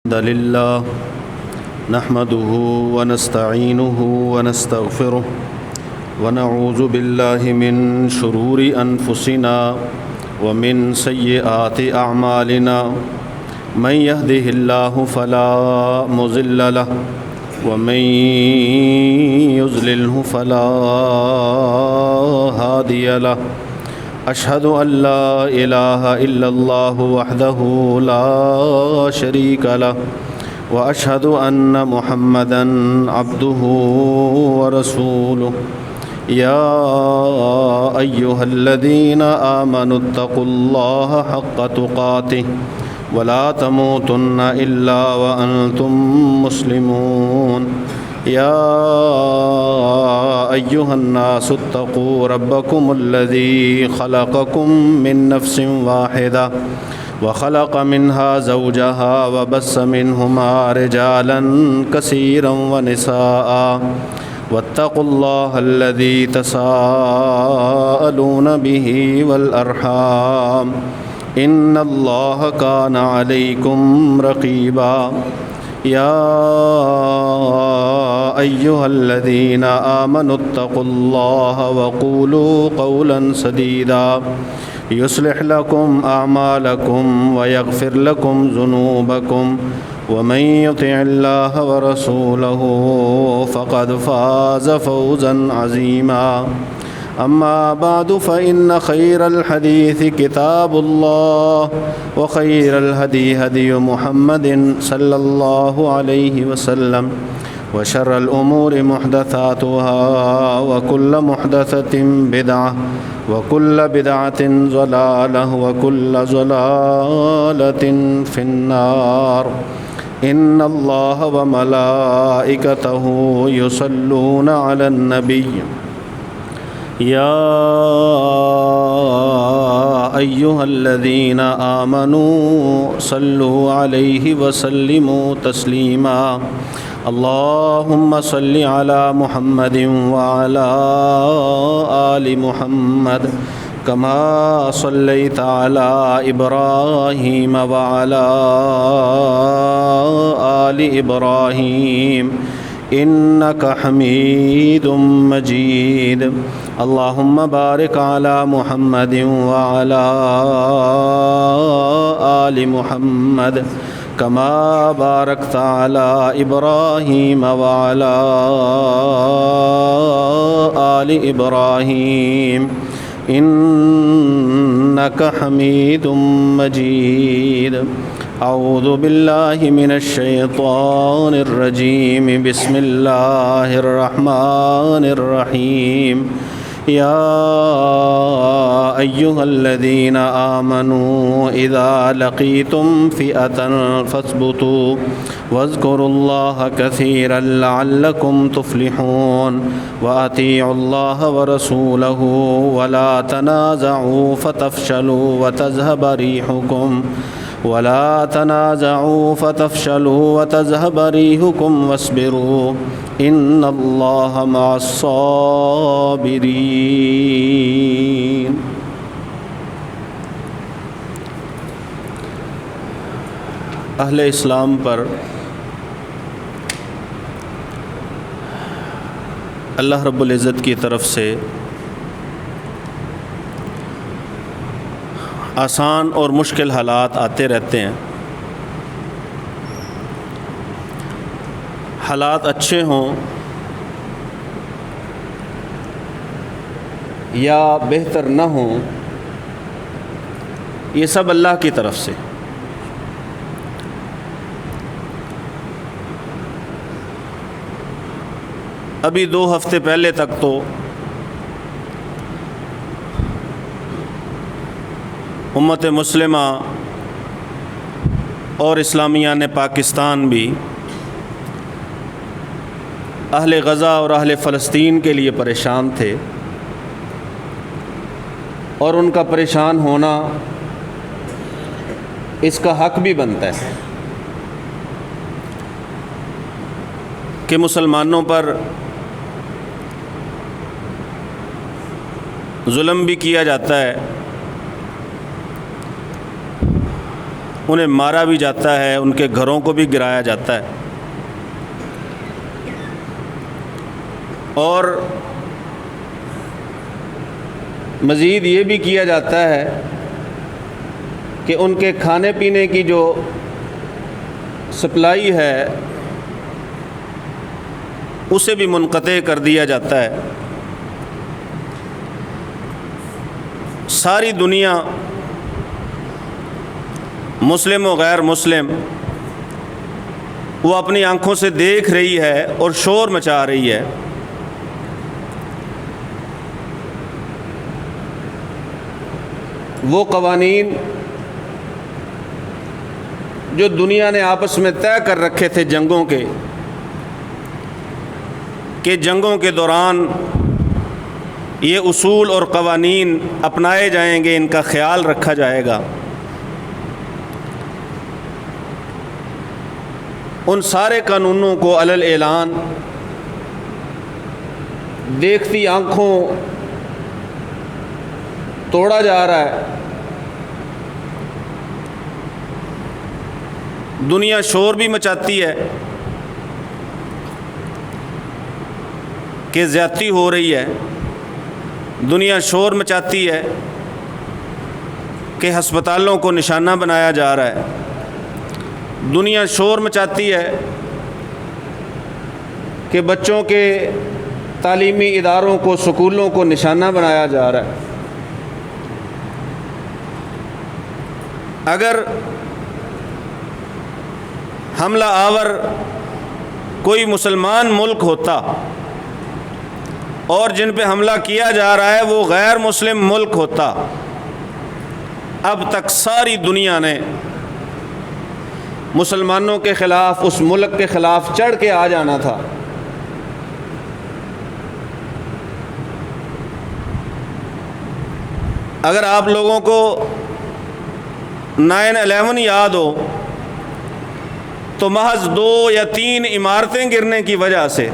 الحمد لله نحمده ونستعينه ونستغفره ونعوذ بالله من شرور أنفسنا ومن سيئات أعمالنا من يهده الله فلا مضل له ومن يضلله فلا هادي له أشهد أن لا إله إلا الله وحده لا شريك له وأشهد أن محمدًا عبده ورسوله يا أيها الذين آمنوا اتقوا الله حق تقاته ولا تموتن إلا وأنتم مسلمون يا أيها الناس اتقوا ربكم الذي خلقكم من نفس واحدة وخلق منها زوجها وبث منهما رجالا كثيرا ونساء واتقوا الله الذي تساءلون به والأرحام إن الله كان عليكم رقيبا يا أيها الذين آمنوا اتقوا الله وقولوا قولا سديدا يصلح لكم أعمالكم ويغفر لكم ذنوبكم ومن يطع الله ورسوله فقد فاز فوزا عظيما أما بعد فإن خير الحديث كتاب الله وخير الهدي هدي محمد صلى الله عليه وسلم وشر الأمور محدثاتها وكل محدثة بدعة وكل بدعة ضلالة وكل ضلالة في النار إن الله وملائكته يصلون على النبي يا أيها الذين آمنوا صلوا عليه وسلموا تسليما اللهم صل على محمد وعلى آل محمد كما صليت على إبراهيم وعلى آل إبراهيم إنك حميد مجيد اللهم بارك على محمد وعلى آل محمد كما باركت على إبراهيم وعلى آل إبراهيم إنك حميد مجيد أعوذ بالله من الشيطان الرجيم بسم الله الرحمن الرحيم يا أيها الذين آمنوا إذا لقيتم فئة فاثبتوا واذكروا الله كثيرا لعلكم تفلحون وأطيعوا الله ورسوله ولا تنازعوا فتفشلوا وتذهب ريحكم واصبروا إن الله مع الصابرين. اہل اسلام پر اللہ رب العزت کی طرف سے آسان اور مشکل حالات آتے رہتے ہیں. حالات اچھے ہوں یا بہتر نہ ہوں، یہ سب اللہ کی طرف سے. ابھی 2 ہفتے پہلے تک تو امت مسلمہ اور اسلامیان پاکستان بھی اہل غزہ اور اہل فلسطین کے لیے پریشان تھے، اور ان کا پریشان ہونا اس کا حق بھی بنتا ہے کہ مسلمانوں پر ظلم بھی کیا جاتا ہے، انہیں مارا بھی جاتا ہے، ان کے گھروں کو بھی گرایا جاتا ہے، اور مزید یہ بھی کیا جاتا ہے کہ ان کے کھانے پینے کی جو سپلائی ہے اسے بھی منقطع کر دیا جاتا ہے۔ ساری دنیا مسلم و غیر مسلم وہ اپنی آنکھوں سے دیکھ رہی ہے اور شور مچا رہی ہے۔ وہ قوانین جو دنیا نے آپس میں طے کر رکھے تھے جنگوں کے، کہ جنگوں کے دوران یہ اصول اور قوانین اپنائے جائیں گے، ان کا خیال رکھا جائے گا، ان سارے قانونوں کو علی الاعلان دیکھتی آنکھوں توڑا جا رہا ہے۔ دنیا شور بھی مچاتی ہے کہ زیادتی ہو رہی ہے، دنیا شور مچاتی ہے کہ ہسپتالوں کو نشانہ بنایا جا رہا ہے، دنیا شور مچاتی ہے کہ بچوں کے تعلیمی اداروں کو، سکولوں کو نشانہ بنایا جا رہا ہے۔ اگر حملہ آور کوئی مسلمان ملک ہوتا اور جن پہ حملہ کیا جا رہا ہے وہ غیر مسلم ملک ہوتا، اب تک ساری دنیا نے مسلمانوں کے خلاف، اس ملک کے خلاف چڑھ کے آ جانا تھا۔ اگر آپ لوگوں کو 9/11 یاد ہو تو محض 2 یا 3 عمارتیں گرنے کی وجہ سے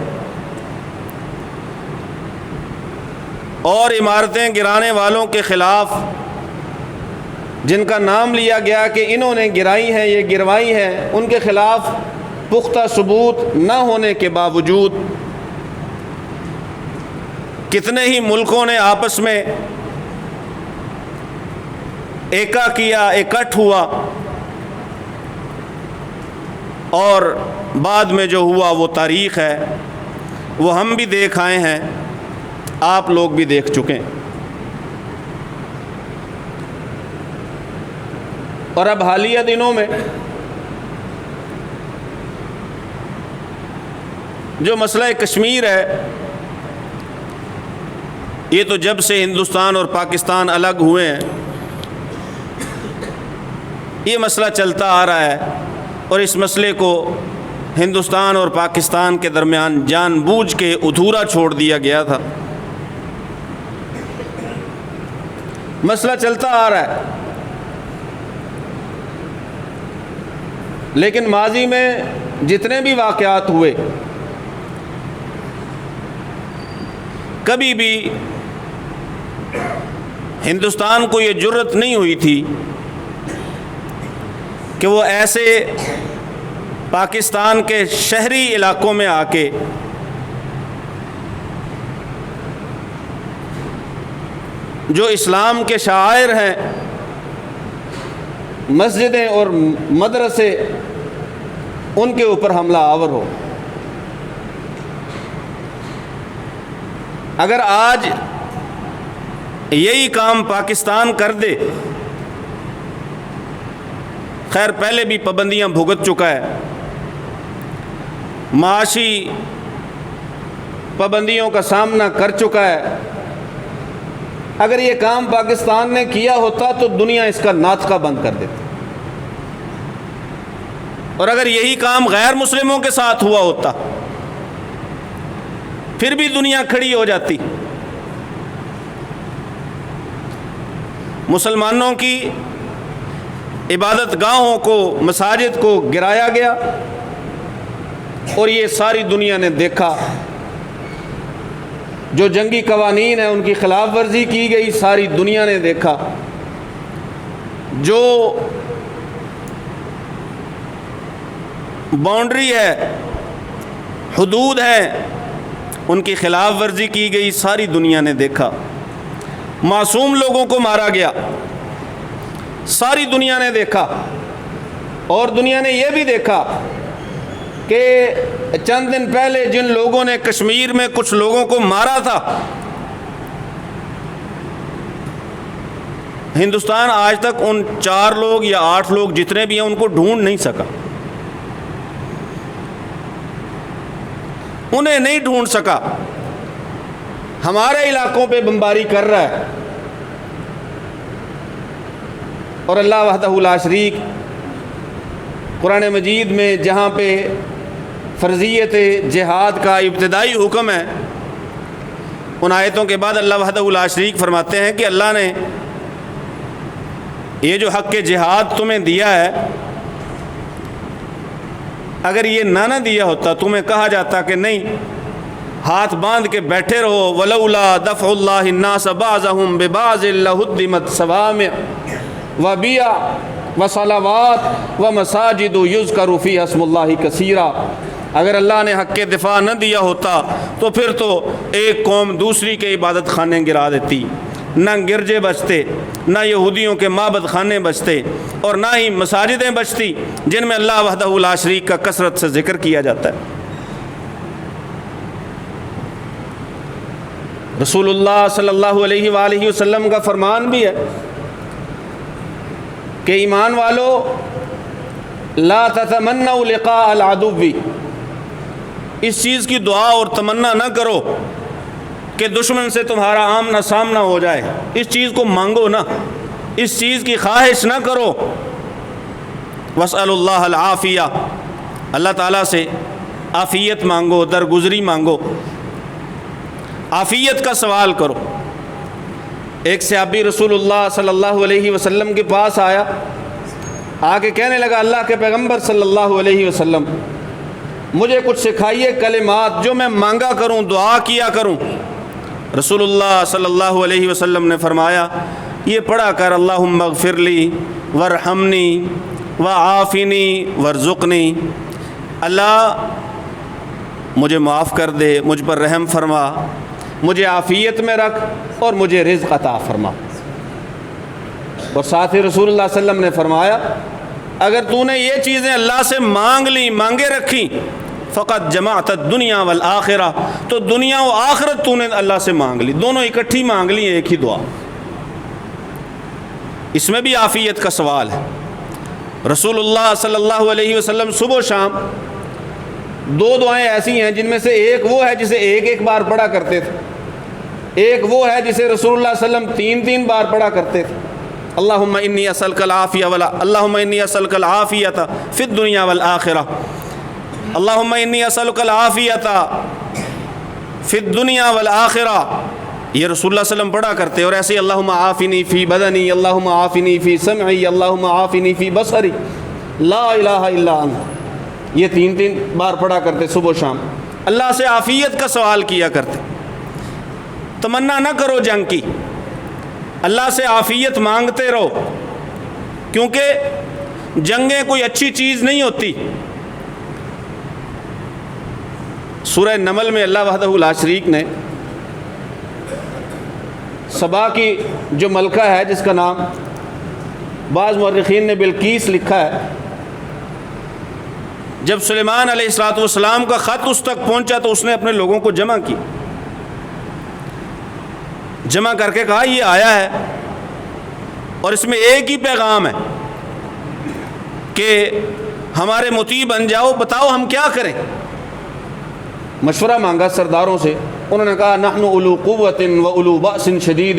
اور عمارتیں گرانے والوں کے خلاف جن کا نام لیا گیا کہ انہوں نے گرائی ہیں، یہ گروائی ہیں، ان کے خلاف پختہ ثبوت نہ ہونے کے باوجود کتنے ہی ملکوں نے آپس میں ایکا کیا، اکٹھ ہوا، اور بعد میں جو ہوا وہ تاریخ ہے، وہ ہم بھی دیکھ آئے ہیں، آپ لوگ بھی دیکھ چکے ہیں۔ اور اب حالیہ دنوں میں جو مسئلہ کشمیر ہے، یہ تو جب سے ہندوستان اور پاکستان الگ ہوئے ہیں یہ مسئلہ چلتا آ رہا ہے، اور اس مسئلے کو ہندوستان اور پاکستان کے درمیان جان بوجھ کے ادھورا چھوڑ دیا گیا تھا۔ مسئلہ چلتا آ رہا ہے، لیکن ماضی میں جتنے بھی واقعات ہوئے کبھی بھی ہندوستان کو یہ جرأت نہیں ہوئی تھی کہ وہ ایسے پاکستان کے شہری علاقوں میں آ کے جو اسلام کے شعائر ہیں، مسجدیں اور مدرسے، ان کے اوپر حملہ آور ہو۔ اگر آج یہی کام پاکستان کر دے، خیر پہلے بھی پابندیاں بھگت چکا ہے، معاشی پابندیوں کا سامنا کر چکا ہے، اگر یہ کام پاکستان نے کیا ہوتا تو دنیا اس کا ناطقہ بند کر دیتی، اور اگر یہی کام غیر مسلموں کے ساتھ ہوا ہوتا پھر بھی دنیا کھڑی ہو جاتی۔ مسلمانوں کی عبادت گاہوں کو، مساجد کو گرایا گیا، اور یہ ساری دنیا نے دیکھا۔ جو جنگی قوانین ہیں ان کی خلاف ورزی کی گئی، ساری دنیا نے دیکھا۔ جو باؤنڈری ہے، حدود ہیں، ان کی خلاف ورزی کی گئی، ساری دنیا نے دیکھا۔ معصوم لوگوں کو مارا گیا، ساری دنیا نے دیکھا، اور دنیا نے یہ بھی دیکھا کہ چند دن پہلے جن لوگوں نے کشمیر میں کچھ لوگوں کو مارا تھا، ہندوستان آج تک ان 4 لوگ یا 8 لوگ جتنے بھی ہیں ان کو ڈھونڈ نہیں سکا، انہیں نہیں ڈھونڈ سکا۔ ہمارے علاقوں پہ بمباری کر رہا ہے، اور اللہ وحدہ لا شریک قرآن مجید میں جہاں پہ فرضیت جہاد کا ابتدائی حکم ہے، ان آیتوں کے بعد اللہ وحدہ لا شریک فرماتے ہیں کہ اللہ نے یہ جو حق جہاد تمہیں دیا ہے، اگر یہ نہ دیا ہوتا، تمہیں کہا جاتا کہ نہیں، ہاتھ باندھ کے بیٹھے رہو، وَلَوْلَا دَفْعُ اللَّهِ النَّاسَ بَعْضَهُمْ بِبَعْضٍ لَهُدِّمَتْ صَوَامِعُ وَبِيَعٌ وَصَلَوَاتٌ وَمَسَاجِدُ يُذْكَرُ فِيهَا اسْمُ اللَّهِ كَثِيرًا۔ اگر اللہ نے حق دفاع نہ دیا ہوتا تو پھر تو ایک قوم دوسری کے عبادت خانے گرا دیتی، نہ گرجے بچتے، نہ یہودیوں کے معبد خانے بچتے، اور نہ ہی مساجدیں بچتی جن میں اللہ وحدہ لا شریک کا کثرت سے ذکر کیا جاتا ہے۔ رسول اللہ صلی اللہ علیہ وآلہ وسلم کا فرمان بھی ہے کہ ایمان والو لا تتمنوا لقاء العدو، اس چیز کی دعا اور تمنا نہ کرو کہ دشمن سے تمہارا آمنا سامنا ہو جائے، اس چیز کو مانگو نہ، اس چیز کی خواہش نہ کرو۔ واسألوا اللہ العافیہ، اللہ تعالیٰ سے عافیت مانگو، درگزری مانگو، عافیت کا سوال کرو۔ ایک صحابی رسول اللہ صلی اللہ علیہ وسلم کے پاس آیا، آ کے کہنے لگا، اللہ کے پیغمبر صلی اللہ علیہ وسلم، مجھے کچھ سکھائیے کلمات جو میں مانگا کروں، دعا کیا کروں۔ رسول اللہ صلی اللہ علیہ وسلم نے فرمایا، یہ پڑھا کر اللہم اغفر لی ورحمنی وعافنی وارزقنی، اللہ مجھے معاف کر دے، مجھ پر رحم فرما، مجھے عافیت میں رکھ اور مجھے رزق عطا فرما۔ اور ساتھ ہی رسول اللہ صلی اللہ علیہ وسلم نے فرمایا، اگر تو نے یہ چیزیں اللہ سے مانگ لی، مانگے رکھی، فقط جمعت الدنیا والآخرہ، تو دنیا و آخرت تو نے اللہ سے مانگ لی، دونوں اکٹھی مانگ لی ایک ہی دعا۔ اس میں بھی عافیت کا سوال ہے۔ رسول اللہ صلی اللہ علیہ وسلم صبح و شام 2 دعائیں ایسی ہیں جن میں سے ایک وہ ہے جسے ایک بار پڑھا کرتے تھے، ایک وہ ہے جسے رسول اللہ صلی اللہ علیہ وسلم 3 بار پڑھا کرتے تھے۔ اللہم انی اسألک العافیہ اللہم انی اسألک العافیۃ فی الدنیا والآخرہ، اللہم انی اسألک العافیۃ فی الدنیا والآخرہ، یہ رسول اللہ صلی اللہ علیہ وسلم پڑھا کرتے، اور ایسے اللہم عافنی فی بدنی، اللہم عافنی فی سمعی، اللہم عافنی فی بصری، لا الہ الا انت، یہ 3 بار پڑھا کرتے صبح و شام، اللہ سے عافیت کا سوال کیا کرتے۔ تمنا نہ کرو جنگ کی، اللہ سے عافیت مانگتے رہو، کیونکہ جنگیں کوئی اچھی چیز نہیں ہوتی۔ سورہ نمل میں اللہ وحدہ لا شریک نے سبا کی جو ملکہ ہے جس کا نام بعض مورخین نے بلقیس لکھا ہے، جب سلیمان علیہ السلام کا خط اس تک پہنچا تو اس نے اپنے لوگوں کو جمع کی، جمع کر کے کہا یہ آیا ہے اور اس میں ایک ہی پیغام ہے کہ ہمارے مطیع بن جاؤ، بتاؤ ہم کیا کریں۔ مشورہ مانگا سرداروں سے، انہوں نے کہا نحن اولو قوت و اولو بأس شدید،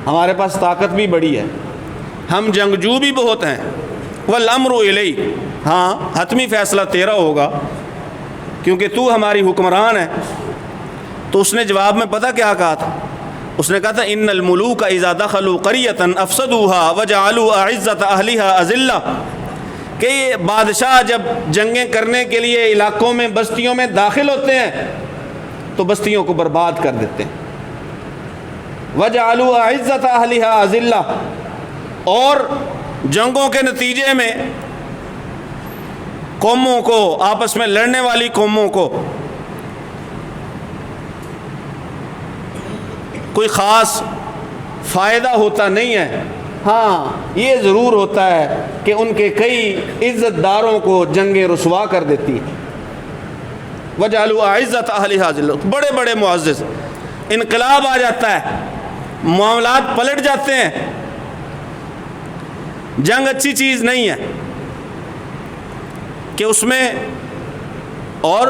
ہمارے پاس طاقت بھی بڑی ہے، ہم جنگجو بھی بہت ہیں، والامر الی، ہاں حتمی فیصلہ تیرا ہوگا کیونکہ تو ہماری حکمران ہے۔ تو اس نے جواب میں پتہ کیا کہا تھا؟ اس نے کہا تھا ان الملوک اذا دخلوا قریۃ افسدوها وجعلوا اعزۃ اہلها اذلہ، کہ یہ بادشاہ جب جنگیں کرنے کے لیے علاقوں میں، بستیوں میں داخل ہوتے ہیں تو بستیوں کو برباد کر دیتے ہیں۔ وجعلوا اعزۃ اہلها اذلہ، اور جنگوں کے نتیجے میں قوموں کو، آپس میں لڑنے والی قوموں کو کوئی خاص فائدہ ہوتا نہیں ہے۔ ہاں یہ ضرور ہوتا ہے کہ ان کے کئی عزت داروں کو جنگ رسوا کر دیتی ہے۔ وَجَعَلُوا أَعِزَّةَ أَهْلِهَا ذِلَّةً، بڑے بڑے معزز، انقلاب آ جاتا ہے، معاملات پلٹ جاتے ہیں۔ جنگ اچھی چیز نہیں ہے کہ اس میں، اور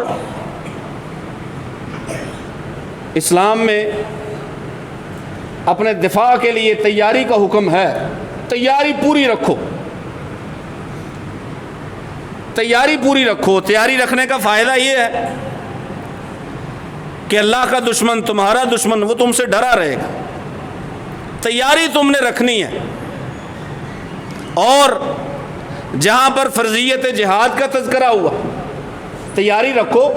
اسلام میں اپنے دفاع کے لیے تیاری کا حکم ہے۔ تیاری پوری رکھو، تیاری پوری رکھو۔ تیاری رکھنے کا فائدہ یہ ہے کہ اللہ کا دشمن، تمہارا دشمن، وہ تم سے ڈرا رہے گا۔ تیاری تم نے رکھنی ہے۔ اور جہاں پر فرضیت جہاد کا تذکرہ ہوا، تیاری رکھو،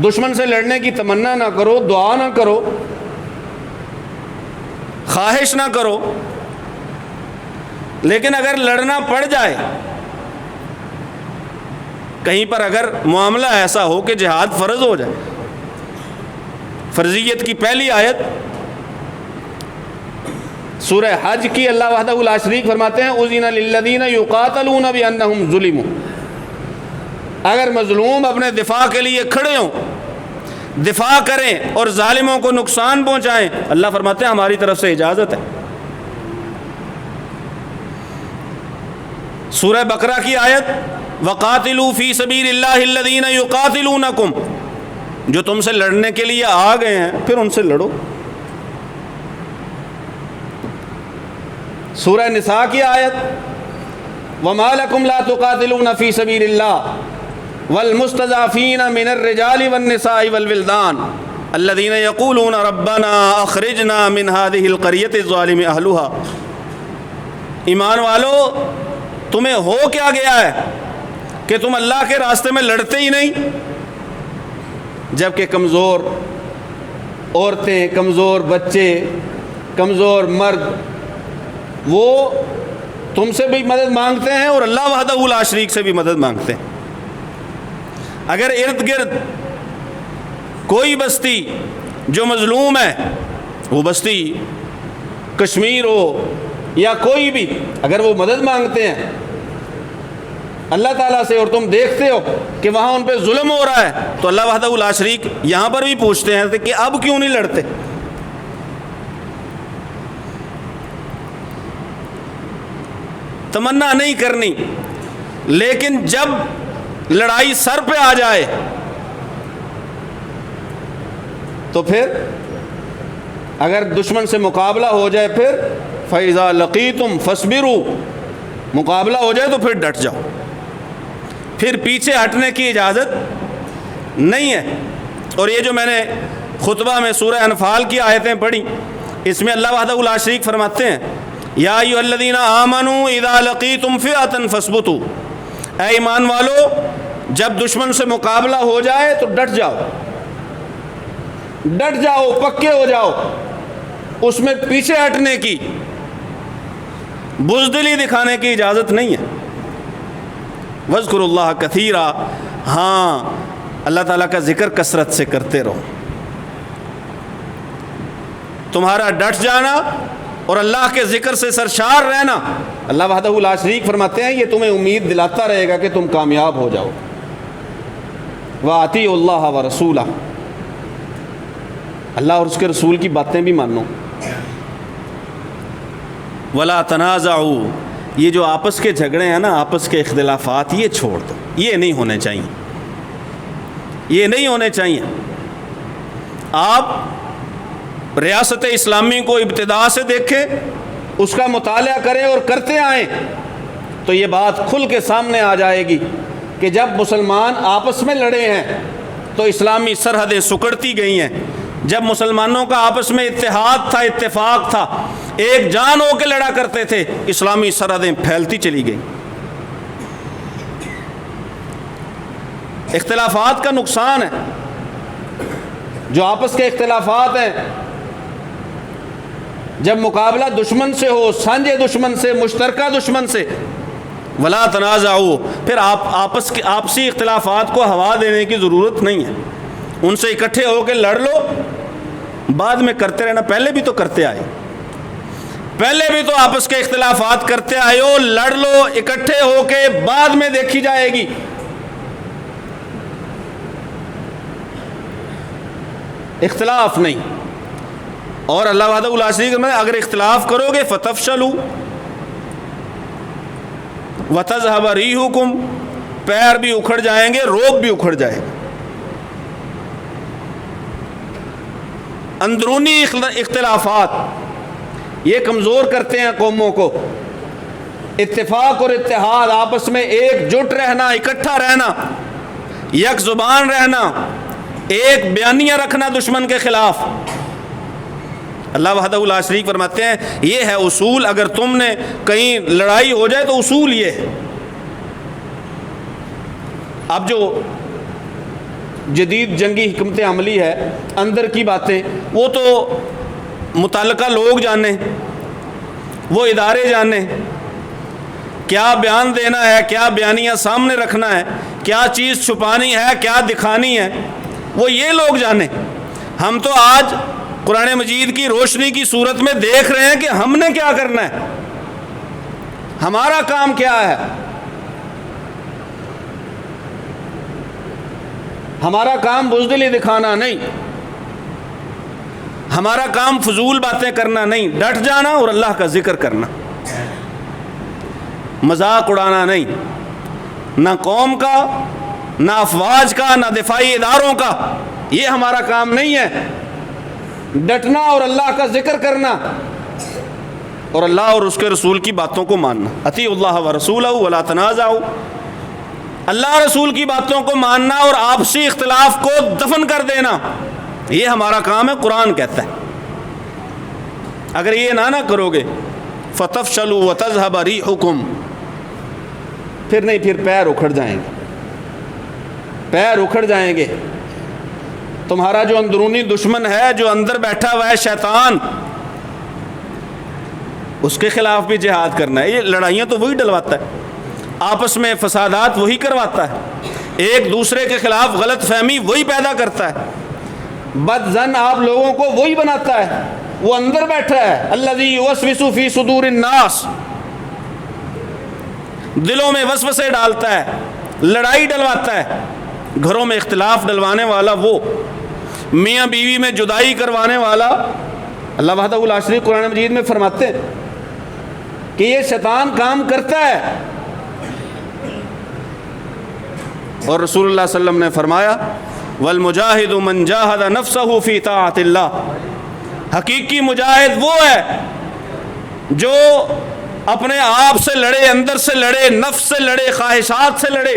دشمن سے لڑنے کی تمنا نہ کرو، دعا نہ کرو، خواہش نہ کرو، لیکن اگر لڑنا پڑ جائے، کہیں پر اگر معاملہ ایسا ہو کہ جہاد فرض ہو جائے، فرضیت کی پہلی آیت سورہ حج کی، اللہ وحدہ لا شریک فرماتے ہیں اذن للذین یقاتلون بانہم ظلموا۔ اگر مظلوم اپنے دفاع کے لیے کھڑے ہوں، دفاع کریں اور ظالموں کو نقصان پہنچائیں، اللہ فرماتے ہیں ہماری طرف سے اجازت ہے۔ سورہ بقرہ کی آیت وَقَاتِلُوا فِي سَبِيلِ اللَّهِ الَّذِينَ يُقَاتِلُونَكُمْ، جو تم سے لڑنے کے لیے آ گئے ہیں پھر ان سے لڑو۔ سورہ نساء کی آیت وَمَا لَكُمْ لَا تُقَاتِلُونَ فِي سَبِيلِ اللَّهِ وَالْمُسْتَضْعَفِينَ مِنَ الرِّجَالِ وَالنِّسَاءِ وَالْوِلْدَانِ الَّذِينَ يَقُولُونَ رَبَّنَا أَخْرِجْنَا مِنْ هَذِهِ الْقَرْيَةِ الظَّالِمِ أَهْلُهَا۔ ایمان والو، تمہیں ہو کیا گیا ہے کہ تم اللہ کے راستے میں لڑتے ہی نہیں، جبکہ کمزور عورتیں، کمزور بچے، کمزور مرد وہ تم سے بھی مدد مانگتے ہیں اور اللہ وحدہ لا شریک سے بھی مدد مانگتے ہیں۔ اگر ارد گرد کوئی بستی جو مظلوم ہے، وہ بستی کشمیر ہو یا کوئی بھی، اگر وہ مدد مانگتے ہیں اللہ تعالیٰ سے اور تم دیکھتے ہو کہ وہاں ان پہ ظلم ہو رہا ہے، تو اللہ وحدہ لا شریک یہاں پر بھی پوچھتے ہیں کہ اب کیوں نہیں لڑتے؟ تمنا نہیں کرنی، لیکن جب لڑائی سر پہ آ جائے تو پھر اگر دشمن سے مقابلہ ہو جائے، پھر فَإِذَا لَقِيتُمْ فَاصْبِرُوا، مقابلہ ہو جائے تو پھر ڈٹ جاؤ، پھر پیچھے ہٹنے کی اجازت نہیں ہے۔ اور یہ جو میں نے خطبہ میں سورہ انفال کی آیتیں پڑھی، اس میں اللہ وحدہ لا شریک فرماتے ہیں یا ایھا الذین آمنوا اذا لقیتم فئۃ فاثبتوا، اے ایمان والو جب دشمن سے مقابلہ ہو جائے تو ڈٹ جاؤ، ڈٹ جاؤ، پکے ہو جاؤ، اس میں پیچھے ہٹنے کی، بزدلی دکھانے کی اجازت نہیں ہے۔ وَاذْكُرُوا اللَّهَ كَثِيرًا، ہاں اللہ تعالیٰ کا ذکر کثرت سے کرتے رہو۔ تمہارا ڈٹ جانا اور اللہ کے ذکر سے سرشار رہنا، اللہ وحدہ لا شریک فرماتے ہیں یہ تمہیں امید دلاتا رہے گا کہ تم کامیاب ہو جاؤ۔ وَأَطِیعُوا اللَّهَ وَرَسُولَهُ، اللہ اور اس کے رسول کی باتیں بھی مانو۔ وَلَا تَنَازَعُوا، یہ جو آپس کے جھگڑے ہیں نا، آپس کے اختلافات، یہ چھوڑ دو، یہ نہیں ہونے چاہیے، یہ نہیں ہونے چاہیے۔ آپ ریاست اسلامی کو ابتدا سے دیکھیں، اس کا مطالعہ کریں اور کرتے آئیں تو یہ بات کھل کے سامنے آ جائے گی کہ جب مسلمان آپس میں لڑے ہیں تو اسلامی سرحدیں سکڑتی گئی ہیں، جب مسلمانوں کا آپس میں اتحاد تھا، اتفاق تھا، ایک جان ہو کے لڑا کرتے تھے، اسلامی سرحدیں پھیلتی چلی گئی۔ اختلافات کا نقصان ہے، جو آپس کے اختلافات ہیں، جب مقابلہ دشمن سے ہو، سانجے دشمن سے، مشترکہ دشمن سے، ولا تنازعوا، پھر آپسی اختلافات کو ہوا دینے کی ضرورت نہیں ہے، ان سے اکٹھے ہو کے لڑ لو، بعد میں کرتے رہنا، پہلے بھی تو کرتے آئے، پہلے بھی تو آپس کے اختلافات کرتے آئے ہو، لڑ لو اکٹھے ہو کے، بعد میں دیکھی جائے گی۔ اختلاف نہیں۔ اور اللہ وحدہ لا شریک میں اگر اختلاف کرو گے فتفشلوا وتذهب ريحكم، پیر بھی اکھڑ جائیں گے، روب بھی اکھڑ جائے گا۔ اندرونی اختلافات یہ کمزور کرتے ہیں قوموں کو۔ اتفاق اور اتحاد، آپس میں ایک جٹ رہنا، اکٹھا رہنا، یک زبان رہنا، ایک بیانیہ رکھنا دشمن کے خلاف۔ اللہ وحدہ لا شریک فرماتے ہیں یہ ہے اصول، اگر تم نے کہیں لڑائی ہو جائے تو اصول یہ ہے۔ اب جو جدید جنگی حکمت عملی ہے، اندر کی باتیں وہ تو متعلقہ لوگ جانیں، وہ ادارے جانیں، کیا بیان دینا ہے، کیا بیانیہ سامنے رکھنا ہے، کیا چیز چھپانی ہے، کیا دکھانی ہے، وہ یہ لوگ جانیں۔ ہم تو آج قرآن مجید کی روشنی کی صورت میں دیکھ رہے ہیں کہ ہم نے کیا کرنا ہے، ہمارا کام کیا ہے۔ ہمارا کام بزدلی دکھانا نہیں، ہمارا کام فضول باتیں کرنا نہیں، ڈٹ جانا اور اللہ کا ذکر کرنا، مذاق اڑانا نہیں، نہ قوم کا، نہ افواج کا، نہ دفاعی اداروں کا، یہ ہمارا کام نہیں ہے۔ ڈٹنا اور اللہ کا ذکر کرنا اور اللہ اور اس کے رسول کی باتوں کو ماننا۔ اطیعوا اللہ ورسولہ ولا تنازعوا، اللہ رسول کی باتوں کو ماننا اور آپسی اختلاف کو دفن کر دینا، یہ ہمارا کام ہے، قرآن کہتا ہے۔ اگر یہ نہ کرو گے فتفشلوا وتذهب ريحكم، پھر نہیں، پھر پیر اکھڑ جائیں گے، پیر اکھڑ جائیں گے۔ تمہارا جو اندرونی دشمن ہے، جو اندر بیٹھا ہوا ہے شیطان، اس کے خلاف بھی جہاد کرنا ہے۔ یہ لڑائیاں تو وہی ڈلواتا ہے، آپس میں فسادات وہی کرواتا ہے، ایک دوسرے کے خلاف غلط فہمی وہی پیدا کرتا ہے، بد زن آپ لوگوں کو وہی بناتا ہے، وہ اندر بیٹھا ہے۔ الذی یوسوس فی صدور الناس، دلوں میں وسوسے ڈالتا ہے، لڑائی ڈلواتا ہے، گھروں میں اختلاف ڈلوانے والا وہ، میاں بیوی میں جدائی کروانے والا۔ اللہ وحدہ لا شریک قرآن مجید میں فرماتے ہیں کہ یہ شیطان کام کرتا ہے، اور رسول اللہ صلی اللہ علیہ وسلم نے فرمایا والمجاہد من جاہد نفسہ فی طاعت اللہ، حقیقی مجاہد وہ ہے جو اپنے آپ سے لڑے، اندر سے لڑے، نفس سے لڑے، خواہشات سے لڑے،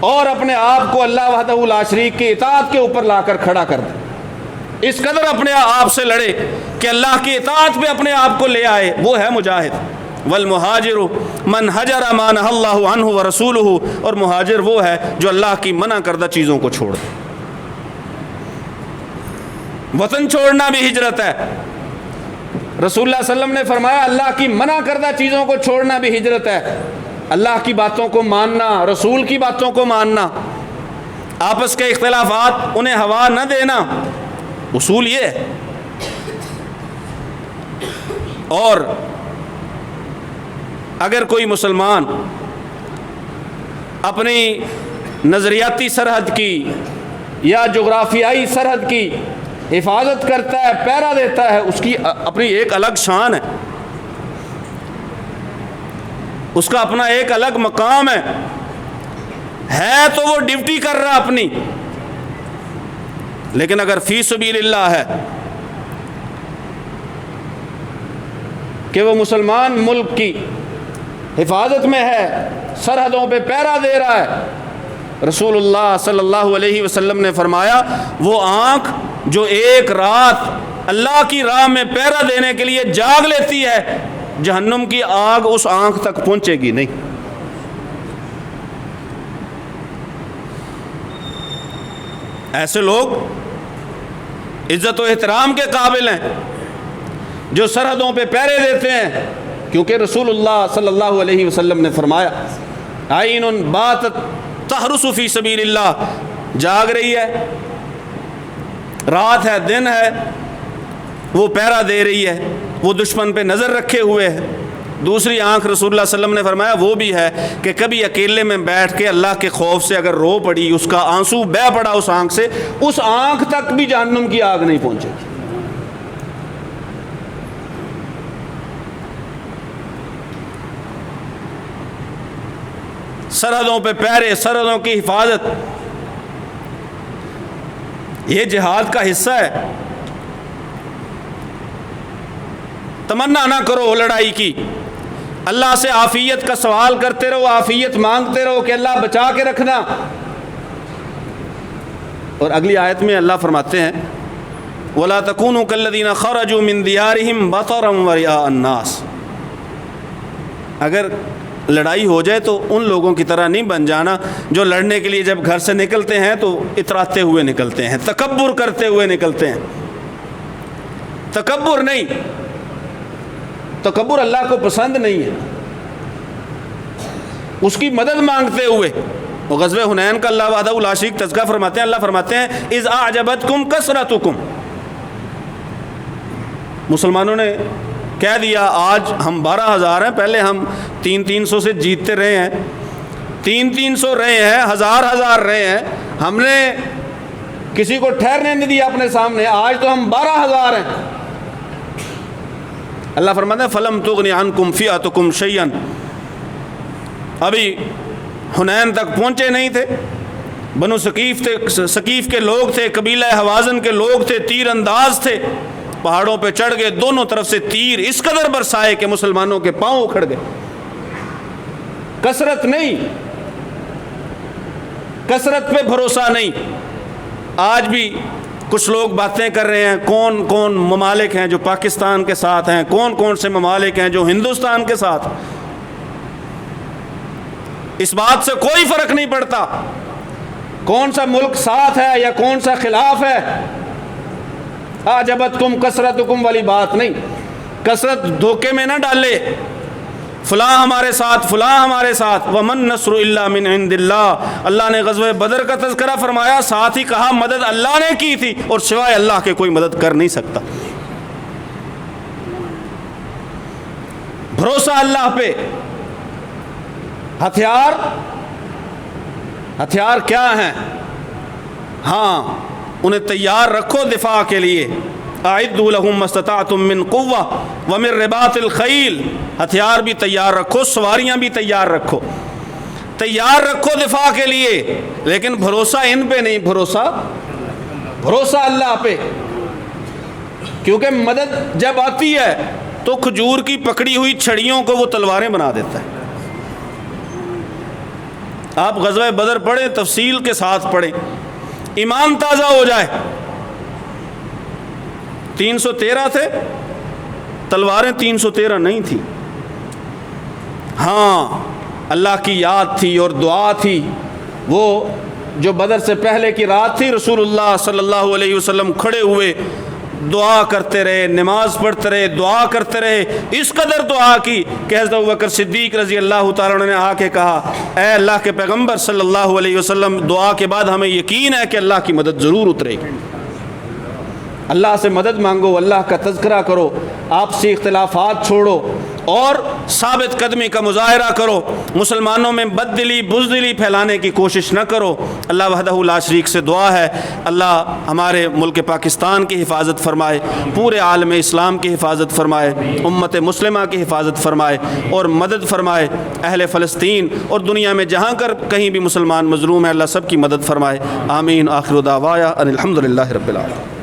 اور اپنے آپ کو اللہ وحدہ لا شریک کی اطاعت کے اوپر لا کر کھڑا کر دے، اس قدر اپنے آپ سے لڑے کہ اللہ کی اطاعت پہ اپنے آپ کو لے آئے، وہ ہے مجاہد۔ والمہاجر من حجر ما نہى اللہ عنہ ورسولہ، اور مہاجر وہ ہے جو اللہ کی منع کردہ چیزوں کو چھوڑ دے۔ وطن چھوڑنا بھی ہجرت ہے۔ رسول اللہ صلی اللہ علیہ وسلم نے فرمایا اللہ کی منع کردہ چیزوں کو چھوڑنا بھی ہجرت ہے، اللہ کی باتوں کو ماننا، رسول کی باتوں کو ماننا، آپس کے اختلافات انہیں ہوا نہ دینا، اصول یہ ہے۔ اور اگر کوئی مسلمان اپنی نظریاتی سرحد کی یا جغرافیائی سرحد کی حفاظت کرتا ہے، پہرا دیتا ہے، اس کی اپنی ایک الگ شان ہے، اس کا اپنا ایک الگ مقام ہے تو وہ ڈیوٹی کر رہا اپنی۔ لیکن اگر فی سبیل اللہ ہے کہ وہ مسلمان ملک کی حفاظت میں ہے، سرحدوں پہ پہرا دے رہا ہے، رسول اللہ صلی اللہ علیہ وسلم نے فرمایا وہ آنکھ جو ایک رات اللہ کی راہ میں پہرا دینے کے لیے جاگ لیتی ہے، جہنم کی آگ اس آنکھ تک پہنچے گی نہیں۔ ایسے لوگ عزت و احترام کے قابل ہیں جو سرحدوں پہ پہرے دیتے ہیں کیونکہ رسول اللہ صلی اللہ علیہ وسلم نے فرمایا عین باتت تحرس فی سبیل اللہ، جاگ رہی ہے، رات ہے دن ہے، وہ پہرا دے رہی ہے، وہ دشمن پہ نظر رکھے ہوئے ہے۔ دوسری آنکھ رسول اللہ صلی اللہ علیہ وسلم نے فرمایا وہ بھی ہے کہ کبھی اکیلے میں بیٹھ کے اللہ کے خوف سے اگر رو پڑی، اس کا آنسو بہہ پڑا اس آنکھ سے، اس آنکھ تک بھی جہنم کی آگ نہیں پہنچے گی۔ سرحدوں پہ پہرے، سرحدوں کی حفاظت، یہ جہاد کا حصہ ہے۔ تمنا نہ کرو لڑائی کی، اللہ سے عافیت کا سوال کرتے رہو، عافیت مانگتے رہو کہ اللہ بچا کے رکھنا۔ اور اگلی آیت میں اللہ فرماتے ہیں وَلَا تَكُونُوا كَالَّذِينَ خَرَجُوا مِن دِيَارِهِمْ بَطَرًا وَرِئَاءَ النَّاسِ، اگر لڑائی ہو جائے تو ان لوگوں کی طرح نہیں بن جانا جو لڑنے کے لیے جب گھر سے نکلتے ہیں تو اتراتے ہوئے نکلتے ہیں، تکبر کرتے ہوئے نکلتے ہیں۔ تکبر نہیں، تکبر اللہ کو پسند نہیں ہے۔ اس کی مدد مانگتے ہوئے، وہ غزوہ حنین کا اللہ وحدہ لا شریک تذکرہ فرماتے ہیں، اللہ فرماتے ہیں اذ اعجبتکم کثرتکم، مسلمانوں نے کہہ دیا آج ہم 12,000 ہیں، پہلے ہم 300 سے جیتتے رہے ہیں، 300 رہے ہیں، ہزار رہے ہیں، ہم نے کسی کو ٹھہرنے نہیں دیا اپنے سامنے، آج تو ہم 12,000 ہیں۔ اللہ فرماتا ہے فَلَمْ تُغْنِ عَنْكُمْ فِئَتُكُمْ شَيْئًا، ابھی حنین تک پہنچے نہیں تھے، بنو ثقیف کے لوگ تھے، قبیلہ حوازن کے لوگ تھے، تیر انداز تھے، پہاڑوں پہ چڑھ گئے، دونوں طرف سے تیر اس قدر برسائے کہ مسلمانوں کے پاؤں اکھڑ گئے۔ کثرت نہیں، کثرت پہ بھروسہ نہیں۔ آج بھی کچھ لوگ باتیں کر رہے ہیں کون کون ممالک ہیں جو پاکستان کے ساتھ ہیں، کون کون سے ممالک ہیں جو ہندوستان کے ساتھ۔ اس بات سے کوئی فرق نہیں پڑتا کون سا ملک ساتھ ہے یا کون سا خلاف ہے۔ اعجبتکم کثرتکم والی بات نہیں، کثرت دھوکے میں نہ ڈالے، فلاں ہمارے ساتھ، فلاں ہمارے ساتھ۔ ومن نصر الا من عند اللہ، اللہ نے غزوہ بدر کا تذکرہ فرمایا، ساتھ ہی کہا مدد اللہ نے کی تھی اور سوائے اللہ کے کوئی مدد کر نہیں سکتا۔ بھروسہ اللہ پہ۔ ہتھیار کیا ہیں؟ ہاں انہیں تیار رکھو دفاع کے لیے۔ اعدوا لهم ما استطعتم من قوة ومن رباط الخیل، ہتھیار بھی تیار رکھو، سواریاں بھی تیار رکھو، تیار رکھو دفاع کے لیے، لیکن بھروسہ ان پہ نہیں، بھروسہ اللہ پہ۔ کیونکہ مدد جب آتی ہے تو کھجور کی پکڑی ہوئی چھڑیوں کو وہ تلواریں بنا دیتا ہے۔ آپ غزوہ بدر پڑھیں، تفصیل کے ساتھ پڑھیں، ایمان تازہ ہو جائے۔ 313 تھے، تلواریں 313 نہیں تھی۔ ہاں اللہ کی یاد تھی اور دعا تھی۔ وہ جو بدر سے پہلے کی رات تھی، رسول اللہ صلی اللہ علیہ وسلم کھڑے ہوئے دعا کرتے رہے، نماز پڑھتے رہے، دعا کرتے رہے، اس قدر دعا کی کہ حضرت ابوبکر صدیق رضی اللہ تعالیٰ عنہ نے آ کے کہا اے اللہ کے پیغمبر صلی اللہ علیہ وسلم، دعا کے بعد ہمیں یقین ہے کہ اللہ کی مدد ضرور اترے گی۔ اللہ سے مدد مانگو، اللہ کا تذکرہ کرو، آپسی اختلافات چھوڑو اور ثابت قدمی کا مظاہرہ کرو، مسلمانوں میں بد دلی بزدلی پھیلانے کی کوشش نہ کرو۔ اللہ وحدہ لا شریک سے دعا ہے اللہ ہمارے ملک پاکستان کی حفاظت فرمائے، پورے عالم اسلام کی حفاظت فرمائے، امت مسلمہ کی حفاظت فرمائے اور مدد فرمائے، اہل فلسطین اور دنیا میں جہاں کہیں بھی مسلمان مظلوم ہے اللہ سب کی مدد فرمائے۔ آمین۔ آخر دعوایا ان الحمد للہ رب العالمین۔